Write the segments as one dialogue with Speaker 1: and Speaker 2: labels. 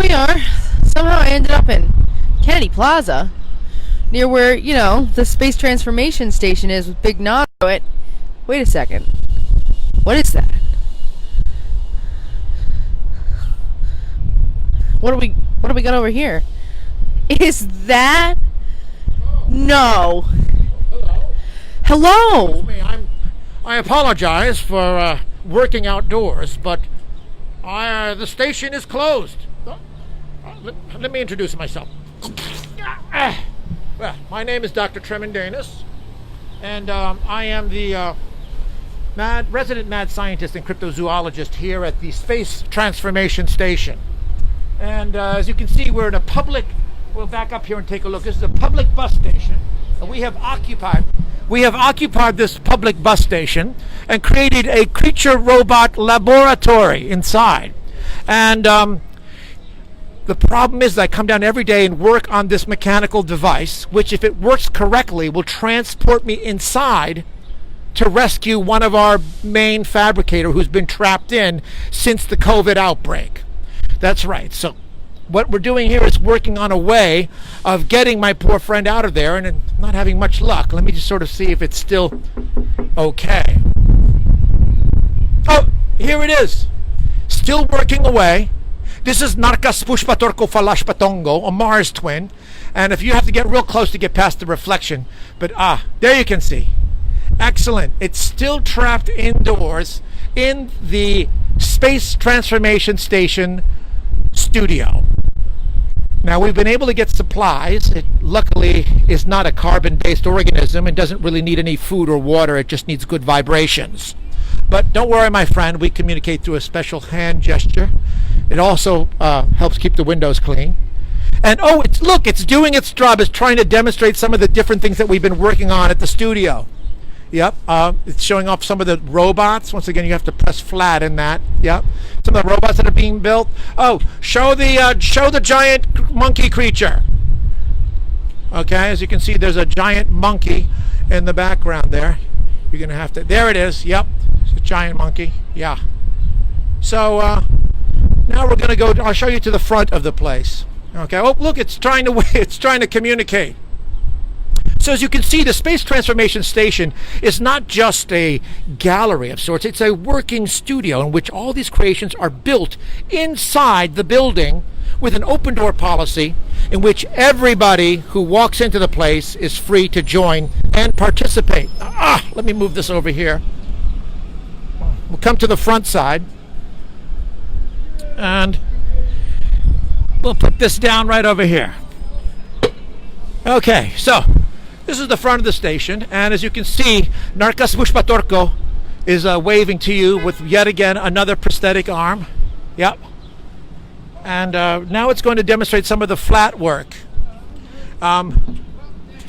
Speaker 1: we are. Somehow I ended up in Kennedy Plaza, near where, the space transformation station is with Big Nazo. Wait a second. What is that? What do we got over here? Is that? No. Hello.
Speaker 2: Excuse me, I apologize for working outdoors, but the station is closed. Let me introduce myself. Well, my name is Dr. Tremendanus, and I am the resident mad scientist and cryptozoologist here at the Space Transformation Station. And as you can see, we're in a public. We'll back up here and take a look. This is a public bus station, and we have occupied this public bus station and created a creature robot laboratory inside. And the problem is that I come down every day and work on this mechanical device, which, if it works correctly, will transport me inside to rescue one of our main fabricator who's been trapped in since the COVID outbreak. That's right. So what we're doing here is working on a way of getting my poor friend out of there, and not having much luck. Let me just sort of see if it's still okay. Oh, here it is. Still working away. This is Narkas Pushpatorko Falashpatongo, a Mars twin. And if you have to get real close to get past the reflection. But there you can see. Excellent. It's still trapped indoors in the Space Transformation Station studio. Now, we've been able to get supplies. It luckily is not a carbon-based organism and doesn't really need any food or water. It just needs good vibrations. But don't worry, my friend. We communicate through a special hand gesture. It also helps keep the windows clean. And it's doing its job. It's trying to demonstrate some of the different things that we've been working on at the studio. Yep, it's showing off some of the robots. Once again, you have to press flat in that. Yep, some of the robots that are being built. Oh, show the giant monkey creature. Okay, as you can see, there's a giant monkey in the background there. You're gonna have to. There it is. Yep, it's a giant monkey. Yeah. So now we're gonna go. I'll show you to the front of the place. Okay. Oh, look, it's trying to communicate. So as you can see, the Space Transformation Station is not just a gallery of sorts. It's a working studio in which all these creations are built inside the building with an open door policy in which everybody who walks into the place is free to join and participate. Let me move this over here. We'll come to the front side. And we'll put this down right over here. Okay, so this is the front of the station, and as you can see, Narkas Pushpatorko is waving to you with yet again another prosthetic arm. Yep. And now it's going to demonstrate some of the flat work.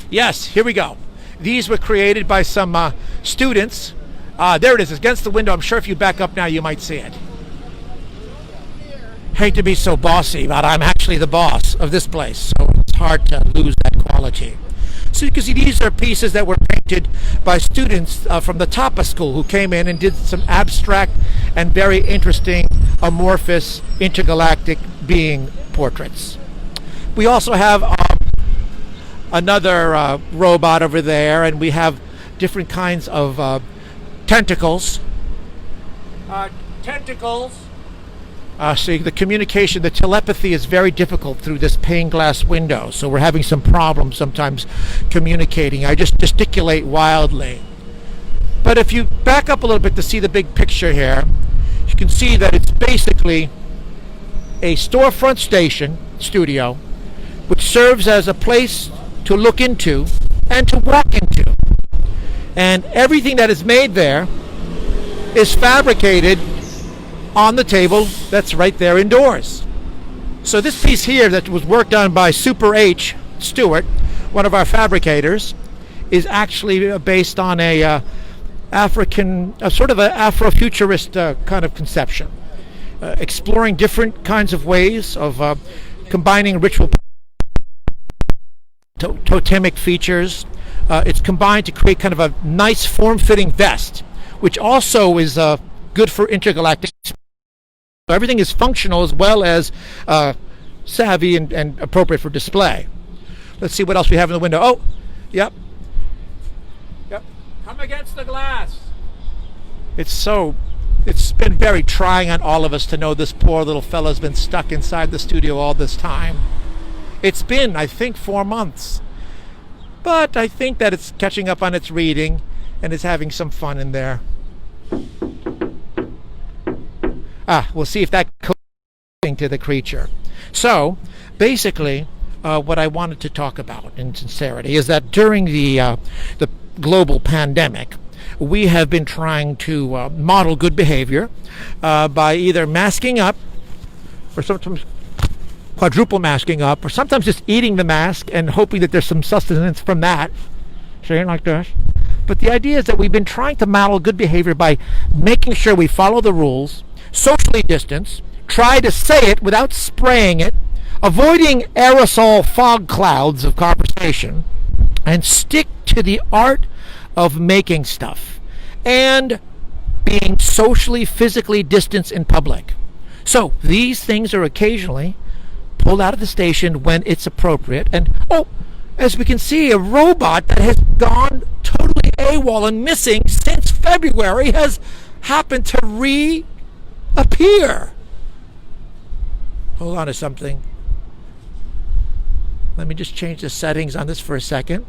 Speaker 2: Yes, here we go. These were created by some students. There it is, it's against the window. I'm sure if you back up now, you might see it. Hate to be so bossy, but I'm actually the boss of this place, so it's hard to lose that quality. So you can see these are pieces that were painted by students from the Tapa School who came in and did some abstract and very interesting amorphous intergalactic being portraits. We also have another robot over there, and we have different kinds of tentacles. See, the communication, the telepathy is very difficult through this pane glass window, so we're having some problems sometimes communicating. I just gesticulate wildly. But if you back up a little bit to see the big picture here, you can see that it's basically a storefront studio, which serves as a place to look into and to walk into. And everything that is made there is fabricated on the table that's right there indoors. So this piece here that was worked on by Super H Stewart, one of our fabricators, is actually based on a sort of an Afrofuturist kind of conception, exploring different kinds of ways of combining ritual totemic features. It's combined to create kind of a nice form-fitting vest, which also is good for intergalactic. Everything is functional as well as savvy and appropriate for display. Let's see what else we have in the window. Oh, yep. Yep. Come against the glass. It's been very trying on all of us to know this poor little fella's been stuck inside the studio all this time. It's been, I think, 4 months. But I think that it's catching up on its reading and is having some fun in there. We'll see if that goes to the creature. So, basically, what I wanted to talk about, in sincerity, is that during the global pandemic, we have been trying to model good behavior by either masking up, or sometimes quadruple masking up, or sometimes just eating the mask and hoping that there's some sustenance from that. Say it like this. But the idea is that we've been trying to model good behavior by making sure we follow the rules, socially distance, try to say it without spraying it, avoiding aerosol fog clouds of conversation, and stick to the art of making stuff and being socially, physically distanced in public. So these things are occasionally pulled out of the station when it's appropriate. And as we can see, a robot that has gone totally AWOL and missing since February has happened to reappear. Hold on to something. Let me just change the settings on this for a second.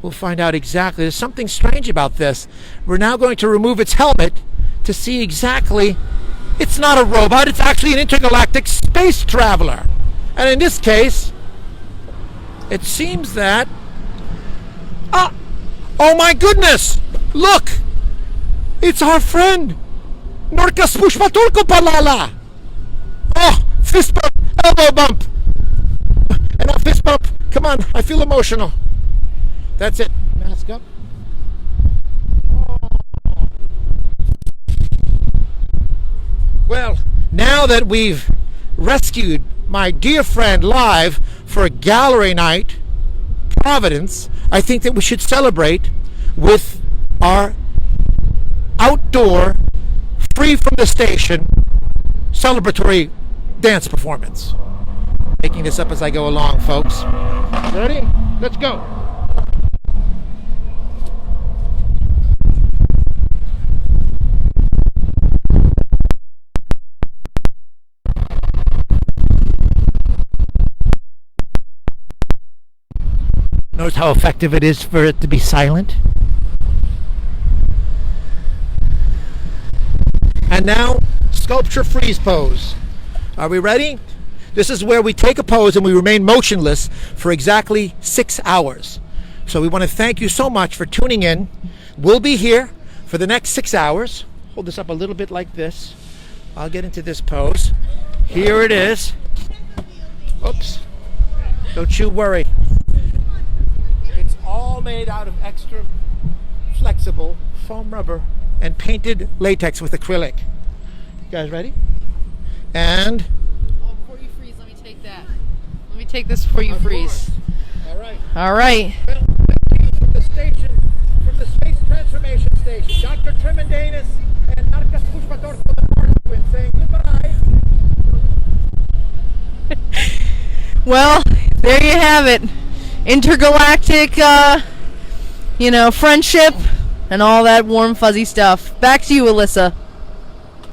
Speaker 2: We'll find out exactly. There's something strange about this. We're now going to remove its helmet to see exactly. It's not a robot. It's actually an intergalactic space traveler. And in this case, it seems that... Oh my goodness! Look! It's our friend! Norka Spushpaturko Palala! Oh! Fist bump! Elbow bump! And a fist bump! Come on, I feel emotional. That's it. Mask up. Well, now that we've rescued my dear friend live for a gallery night, Providence, I think that we should celebrate with our outdoor, free from the station, celebratory dance performance. Making this up as I go along, folks. Ready? Let's go. Notice how effective it is for it to be silent. And now, sculpture freeze pose. Are we ready? This is where we take a pose and we remain motionless for exactly 6 hours. So we want to thank you so much for tuning in. We'll be here for the next 6 hours. Hold this up a little bit like this. I'll get into this pose. Here it is. Oops. Don't you worry. It's all made out of extra flexible foam rubber and painted latex with acrylic. You guys ready? And...
Speaker 1: before you freeze, let me take that. Let me take this before you freeze.
Speaker 2: All right.
Speaker 1: All right.
Speaker 2: Well, thank you from the station, from the Space Transformation Station, Dr. Tremendanus and Narkas Pushpatorko the Mars Twin saying goodbye.
Speaker 1: Well, there you have it. Intergalactic, friendship and all that warm, fuzzy stuff. Back to you, Alyssa.